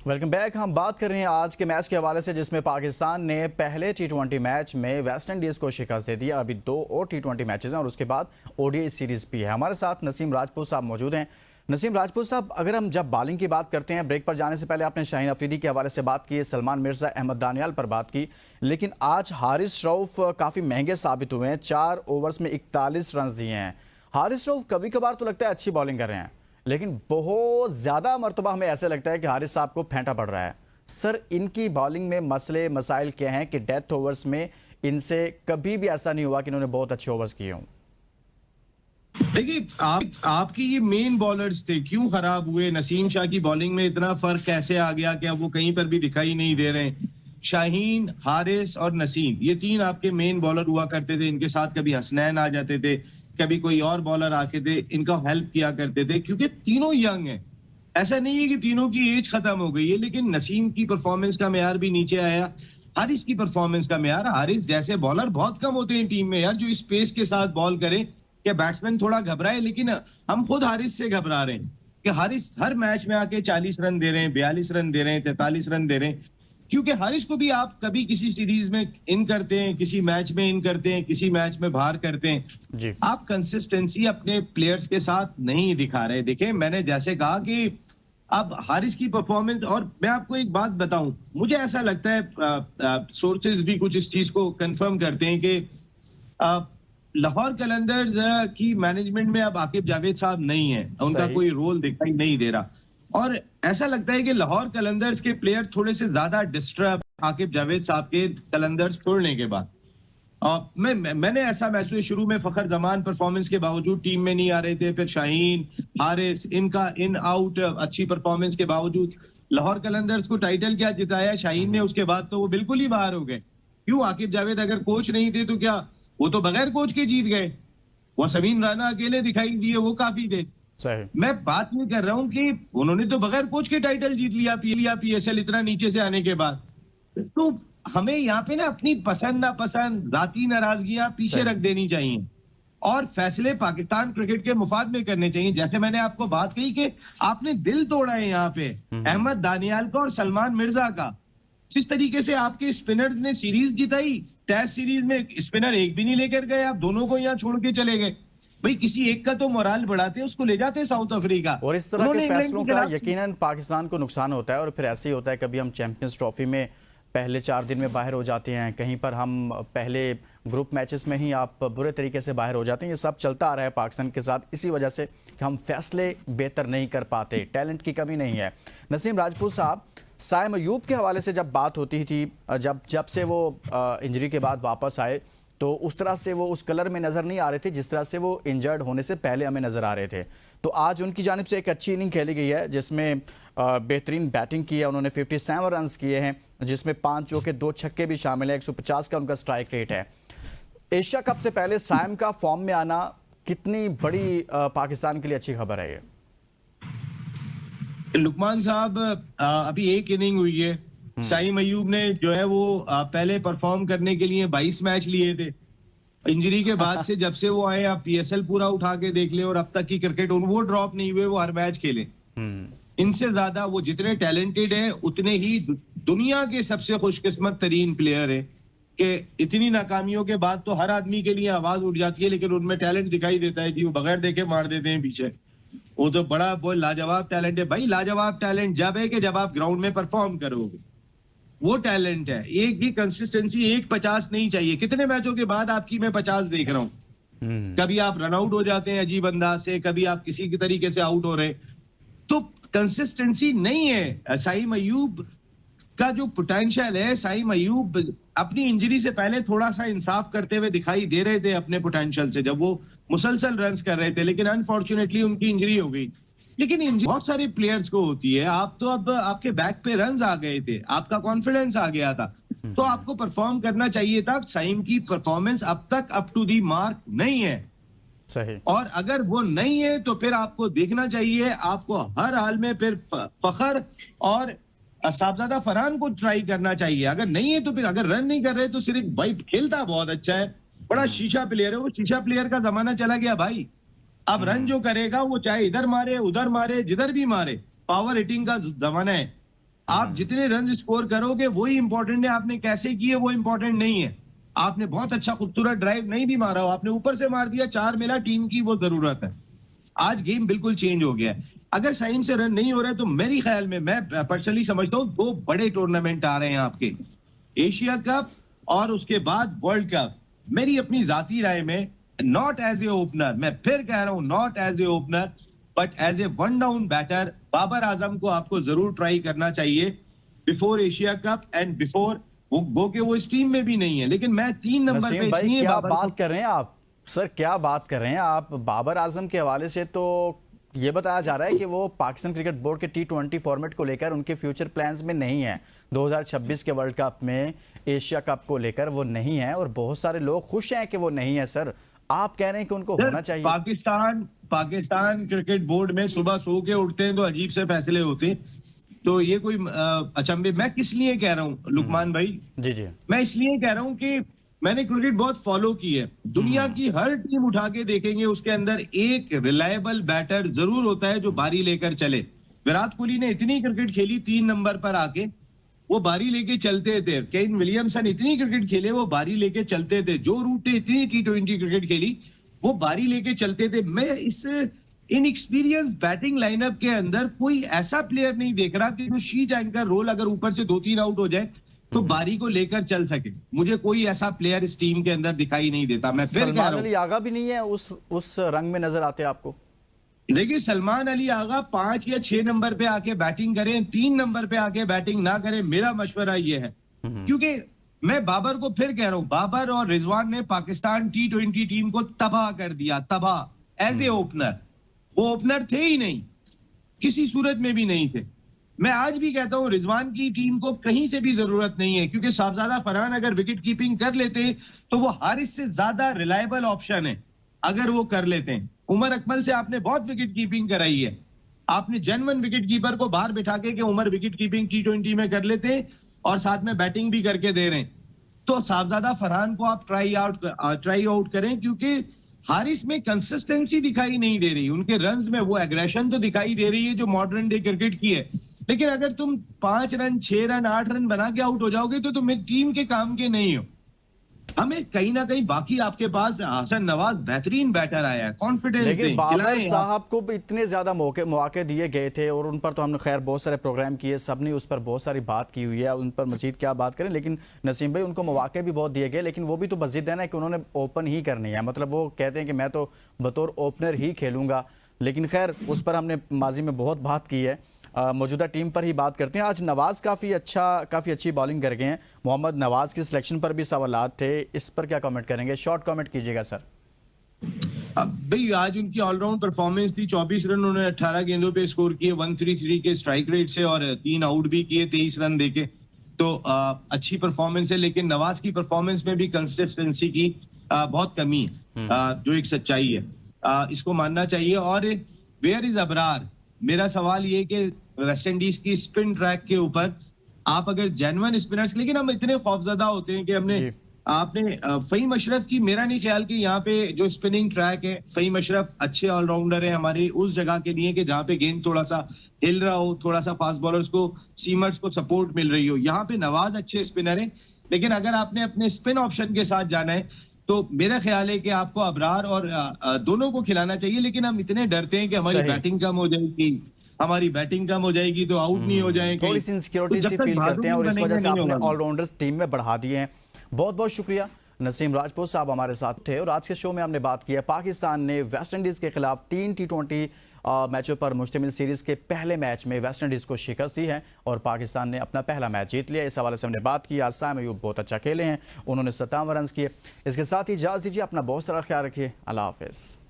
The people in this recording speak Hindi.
Welcome back. हम बात कर रहे हैं आज के मैच के हवाले से, जिसमें पाकिस्तान ने पहले टी20 मैच में वेस्ट इंडीज को शिकस्त दे दिया। अभी 2 और टी20 मैचेस हैं और उसके बाद ओडीआई सीरीज भी है। हमारे साथ नसीम राजपूत साहब मौजूद हैं। नसीम राजपूत साहब, अगर हम जब बॉलिंग की बात करते हैं, ब्रेक पर जाने से पहले आपने शाहीन अफरीदी के हवाले से बात की, सलमान मिर्जा, अहमद दानियाल पर बात की, लेकिन आज हारिस रऊफ काफ़ी महंगे साबित हुए हैं। 4 ओवर्स में 41 रन दिए हैं। हारिस रऊफ कभी कभार तो लगता है अच्छी बॉलिंग कर रहे हैं, लेकिन बहुत ज़्यादा मरतबा हमें ऐसे लगता है कि हारिस साहब को फेंटा पड़ रहा है। सर, इनकी बॉलिंग में मसले मसाइल क्या हैं कि डेथ ओवर्स में इनसे कभी भी ऐसा नहीं हुआ कि इन्होंने बहुत अच्छे ओवर्स किए हों? देखिए, आपकी ये मेन बॉलर्स थे, क्यों खराब हुए? नसीम शाह की बॉलिंग में इतना फर्क कैसे आ गया कि अब वो कहीं पर भी दिखाई नहीं दे रहे हैं? शाहीन, हारिस और नसीम, ये 3 आपके मेन बॉलर हुआ करते थे। इनके साथ कभी हसनैन आ जाते थे, कभी कोई और बॉलर आके थे, इनका हेल्प किया करते थे, क्योंकि तीनों यंग हैं। ऐसा नहीं है कि तीनों की एज खत्म हो गई है, लेकिन नसीम की परफॉर्मेंस का मेयार भी नीचे आया, हारिस की परफॉर्मेंस का मेयार। हारिस जैसे बॉलर बहुत कम होते हैं टीम में यार, जो इस पेस के साथ बॉल करें कि बैट्समैन थोड़ा घबराए, लेकिन हम खुद हारिस से घबरा रहे हैं कि हारिस हर मैच में आके 40 रन दे रहे हैं, 42 रन दे रहे हैं, 43 रन दे रहे हैं। क्योंकि हारिस को भी आप कभी किसी सीरीज में इन करते हैं, किसी मैच में इन करते हैं, किसी मैच में बाहर करते हैं जी। आप कंसिस्टेंसी अपने प्लेयर्स के साथ नहीं दिखा रहे। देखिए, मैंने जैसे कहा कि अब हारिस की परफॉर्मेंस, और मैं आपको एक बात बताऊं, मुझे ऐसा लगता है सोर्सेज भी कुछ इस चीज को कंफर्म करते हैं कि लाहौर कलंदर्स की मैनेजमेंट में अब आकिब जावेद साहब नहीं है, उनका कोई रोल दिखाई नहीं दे रहा, और ऐसा लगता है कि लाहौर कलंदर्स के प्लेयर थोड़े से ज्यादा डिस्टर्ब आकिब जावेद साहब के कलंदर्स छोड़ने के बाद। मैंने ऐसा महसूस, शुरू में फखर जमान परफॉर्मेंस के बावजूद टीम में नहीं आ रहे थे, फिर शाहीन, हारिस, इनका इन आउट अच्छी परफॉर्मेंस के बावजूद लाहौर कलंदर्स को टाइटल क्या जिताया शाहीन ने, उसके बाद तो वो बिल्कुल ही बाहर हो गए। क्यों? आकिब जावेद अगर कोच नहीं थे तो क्या वो तो बगैर कोच के जीत गए? वो समीन राना अकेले दिखाई दिए, वो काफी थे। मैं बात नहीं कर रहा हूं कि उन्होंने तो बगैर कोच के टाइटल जीत लिया पीएसएल इतना नीचे से आने के बाद। तो हमें यहाँ पे ना अपनी पसंद नापसंद, जाती नाराजगियां पीछे रख देनी चाहिए और फैसले पाकिस्तान क्रिकेट के मुफाद में करने चाहिए। जैसे मैंने आपको बात कही कि आपने दिल तोड़ा है यहाँ पे अहमद दानियाल का और सलमान मिर्जा का। जिस तरीके से आपके स्पिनर्स ने सीरीज जिताई, टेस्ट सीरीज में स्पिनर एक भी नहीं लेकर गए, आप दोनों को यहाँ छोड़ के चले गए। भाई, किसी एक का तो मोराल बढ़ाते, उसको ले जाते साउथ अफ्रीका। और इस तरह के फैसलों का यकीनन पाकिस्तान को नुकसान होता है। और फिर ऐसे ही होता है, कभी हम चैंपियंस ट्रॉफी में पहले 4 दिन में बाहर हो जाते हैं, कहीं पर हम पहले ग्रुप मैचेस में ही आप बुरे तरीके से बाहर हो जाते हैं। ये सब चलता आ रहा है पाकिस्तान के साथ, इसी वजह से कि हम फैसले बेहतर नहीं कर पाते, टैलेंट की कमी नहीं है। नसीम राजपूत साहब, साइम अयूब के हवाले से जब बात होती थी, जब से वो इंजरी के बाद वापस आए, तो उस तरह से वो उस कलर में नज़र नहीं आ रहे थे जिस तरह से वो इंजर्ड होने से पहले हमें नज़र आ रहे थे। तो आज उनकी जानिब से एक अच्छी इनिंग खेली गई है, जिसमें बेहतरीन बैटिंग की है। उन्होंने 57 रन किए हैं, जिसमें 5 चौके 2 छक्के भी शामिल है। 150 का उनका स्ट्राइक रेट है। एशिया कप से पहले साइम का फॉर्म में आना कितनी बड़ी पाकिस्तान के लिए अच्छी खबर है? ये लुकमान साहब, अभी एक इनिंग हुई है। साइम अयूब ने जो है वो पहले परफॉर्म करने के लिए 22 मैच लिए थे। इंजरी के बाद से जब से वो आए, आप पीएसएल पूरा उठा के देख ले और अब तक की क्रिकेट, वो ड्रॉप नहीं हुए, वो हर मैच खेले। इनसे ज्यादा वो जितने टैलेंटेड है उतने ही दुनिया के सबसे खुशकिस्मत तरीन प्लेयर है कि इतनी नाकामियों के बाद तो हर आदमी के लिए आवाज उठ जाती है, लेकिन उनमें टैलेंट दिखाई देता है कि वो बगैर देखे मार देते हैं पीछे। वो तो बड़ा वो लाजवाब टैलेंट है भाई। लाजवाब टैलेंट जब है कि जब आप ग्राउंड में परफॉर्म करोगे, वो टैलेंट है। एक भी कंसिस्टेंसी, 150 नहीं चाहिए। कितने मैचों के बाद आपकी मैं 50 देख रहा हूं। कभी आप रन आउट हो जाते हैं अजीब अंदाज से, कभी आप किसी के तरीके से आउट हो रहे, तो कंसिस्टेंसी नहीं है। साइम अयूब का जो पोटेंशियल है, साइम अयूब अपनी इंजरी से पहले थोड़ा सा इंसाफ करते हुए दिखाई दे रहे थे अपने पोटेंशियल से, जब वो मुसलसल रन्स कर रहे थे, लेकिन अनफॉर्चुनेटली उनकी इंजरी हो गई। लेकिन इंजरी बहुत सारे प्लेयर्स को होती है। आप तो अब आपके बैक पे रन्स आ गए थे, आपका कॉन्फिडेंस आ गया था, तो आपको परफॉर्म करना चाहिए था। साइम की परफॉर्मेंस अब तक अप टू दी मार्क नहीं है। सही। और अगर वो नहीं है तो फिर आपको देखना चाहिए, आपको हर हाल में फिर फखर और साहबजादा फरहान को ट्राई करना चाहिए। अगर नहीं है तो फिर, अगर रन नहीं कर रहे तो सिर्फ भाई खेलता बहुत अच्छा है, बड़ा शीशा प्लेयर है, वो शीशा प्लेयर का जमाना चला गया भाई। अब रन जो करेगा वो चाहे इधर मारे, उधर मारे, जिधर भी मारे, पावर हिटिंग का जमाना है। आप जितने रन स्कोर करोगे वही इंपॉर्टेंट है, आपने कैसे किए वो इंपॉर्टेंट नहीं है। आपने बहुत अच्छा खूबसूरत ड्राइव नहीं भी मारा हो, आपने ऊपर से मार दिया, 4 मिला, टीम की वो जरूरत है। आज गेम बिल्कुल चेंज हो गया है। अगर सही से रन नहीं हो रहे तो मेरे ख्याल में, मैं पर्सनली समझता हूँ, 2 बड़े टूर्नामेंट आ रहे हैं आपके, एशिया कप और उसके बाद वर्ल्ड कप। मेरी अपनी जाती राय में, नॉट एज ए ओपनर, मैं फिर कह रहा हूं, not as a opener but as a one down batter, Babar Azam को आपको जरूर ट्राई करना चाहिए before Asia cup and before वो इस टीम में भी नहीं है। लेकिन मैं 3 नंबर पे भाई इसलिए क्या बाबर बात कर रहे हैं आप सर, क्या बात कर रहे हैं आप? बाबर आजम के हवाले से तो ये बताया जा रहा है कि वो पाकिस्तान क्रिकेट बोर्ड के T20 फॉर्मेट को लेकर उनके फ्यूचर प्लान्स में नहीं है। 2026 के वर्ल्ड कप में, एशिया कप को लेकर वो नहीं है, और बहुत सारे लोग खुश हैं कि वो नहीं है। सर, आप कह रहे हैं कि उनको होना चाहिए। पाकिस्तान क्रिकेट बोर्ड में सुबह सो के उठते हैं तो अजीब से फैसले होते हैं, तो ये कोई अचंभे। मैं किस लिए कह रहा हूँ लुकमान भाई, जी जी, मैं इसलिए कह रहा हूँ कि मैंने क्रिकेट बहुत फॉलो की है। दुनिया की हर टीम उठा के देखेंगे, उसके अंदर एक रिलायबल बैटर जरूर होता है जो बारी लेकर चले। विराट कोहली ने इतनी क्रिकेट खेली 3 नंबर पर आके, वो बारी लेके चलते थे। केन विलियमसन इतनी क्रिकेट खेले, वो बारी लेके चलते थे। जो रूट ने इतनी T20 क्रिकेट खेली, वो बारी लेके चलते थे। मैं इस इनएक्सपीरियंस बैटिंग लाइनअप के अंदर कोई ऐसा प्लेयर नहीं देख रहा कि जो शीट एंकर रोल, अगर ऊपर से 2-3 आउट हो जाए तो बारी को लेकर चल सके। मुझे कोई ऐसा प्लेयर इस टीम के अंदर दिखाई नहीं देता। मैं फिर कह रहा हूं, सलमान अली आगा भी नहीं है उस रंग में नजर आते आपको? देखिए, सलमान अली आगा 5 या 6 नंबर पे आके बैटिंग करें, 3 नंबर पे आके बैटिंग ना करें, मेरा मशवरा ये है। क्योंकि मैं बाबर को फिर कह रहा हूं, बाबर और रिजवान ने पाकिस्तान T20 टीम को तबाह कर दिया, तबाह, एज ए ओपनर। वो ओपनर थे ही नहीं, किसी सूरत में भी नहीं थे। मैं आज भी कहता हूं, रिजवान की टीम को कहीं से भी जरूरत नहीं है, क्योंकि साहबजादा फरहान अगर विकेट कीपिंग कर लेते तो वो हारिस से ज्यादा रिलायबल ऑप्शन है अगर वो कर लेते हैं। उमर अकमल से आपने बहुत विकेट कीपिंग कराई है, आपने जेन्युइन विकेट कीपर को बाहर बिठा के कि उमर विकेट कीपिंग T20 में कर लेते और साथ में बैटिंग भी करके दे रहे हैं। तो साहबजादा फरहान को आप ट्राई आउट करें, क्योंकि हारिस में कंसिस्टेंसी दिखाई नहीं दे रही, उनके रन्स में वो एग्रेशन तो दिखाई दे रही है जो मॉडर्न डे क्रिकेट की है। लेकिन अगर तुम 5 रन, 6 रन, 8 रन बना के आउट हो जाओगे तो तुम टीम के काम के नहीं हो। हमें कहीं ना कहीं, बाकी आपके पास हसन नवाज बेहतरीन बैटर आया है, कॉन्फिडेंस दें, लेकिन बाबर खिलाएं आप। साहब को भी इतने ज्यादा मौके दिए गए थे, और उन पर तो हमने खैर बहुत सारे प्रोग्राम किए, सबने उस पर बहुत सारी बात की हुई है, उन पर मजीद क्या बात करें। लेकिन नसीम भाई, उनको मौके भी बहुत दिए गए, लेकिन वो भी तो बस जिद है ना कि उन्होंने ओपन ही करनी है। मतलब वो कहते हैं कि मैं तो बतौर ओपनर ही खेलूंगा। लेकिन खैर, उस पर हमने माजी में बहुत बात की है। मौजूदा टीम पर ही बात करते हैं। आज नवाज काफ़ी अच्छी बॉलिंग कर गए हैं। मोहम्मद नवाज की सिलेक्शन पर भी सवालात थे, इस पर क्या कमेंट करेंगे? शॉर्ट कमेंट कीजिएगा सर। भाई, आज उनकी ऑलराउंड परफॉर्मेंस थी। 24 रन उन्होंने 18 गेंदों पे स्कोर किए, 133 के स्ट्राइक रेट से, और 3 आउट भी किए 23 रन देके। तो अच्छी परफॉर्मेंस है, लेकिन नवाज की परफॉर्मेंस में भी कंसिस्टेंसी की बहुत कमी है, जो एक सच्चाई है, इसको मानना चाहिए। और वेयर इज अबरार? मेरा सवाल ये कि वेस्ट इंडीज की स्पिन ट्रैक के ऊपर आप अगर जेन्युइन स्पिनर्स, लेकिन हम इतने खौफजदा होते हैं कि आपने फहीम अशरफ की, मेरा नहीं ख्याल कि यहाँ पे जो स्पिनिंग ट्रैक है, फहीम अशरफ अच्छे ऑलराउंडर है हमारी उस जगह के लिए कि जहाँ पे गेंद थोड़ा सा हिल रहा हो, थोड़ा सा फास्ट बॉलर्स को, सीमर्स को सपोर्ट मिल रही हो। यहाँ पे नवाज अच्छे स्पिनर है, लेकिन अगर आपने अपने स्पिन ऑप्शन के साथ जाना है तो मेरा ख्याल है कि आपको अबरार और दोनों को खिलाना चाहिए। लेकिन हम इतने डरते हैं कि हमारी बैटिंग कम हो जाएगी, तो आउट नहीं हो जाएंगे, थोड़ी सी इनसिक्योरिटी सी फील करते हैं, और इस वजह से आपने ऑलराउंडर्स टीम में बढ़ा दिए हैं। बहुत बहुत शुक्रिया नसीम राजपूत साहब हमारे साथ थे। और आज के शो में हमने बात की है, पाकिस्तान ने वेस्ट इंडीज़ के खिलाफ 3 T20 मैचों पर मुश्तमिल सीरीज़ के पहले मैच में वेस्ट इंडीज़ को शिकस्त दी है, और पाकिस्तान ने अपना पहला मैच जीत लिया। इस हवाले से हमने बात की। आज साइम अयूब बहुत अच्छा खेले हैं, उन्होंने 57 रन किए। इसके साथ ही इजाज़त दीजिए, अपना बहुत सारा ख्याल रखिए। अल्लाह हाफिज़।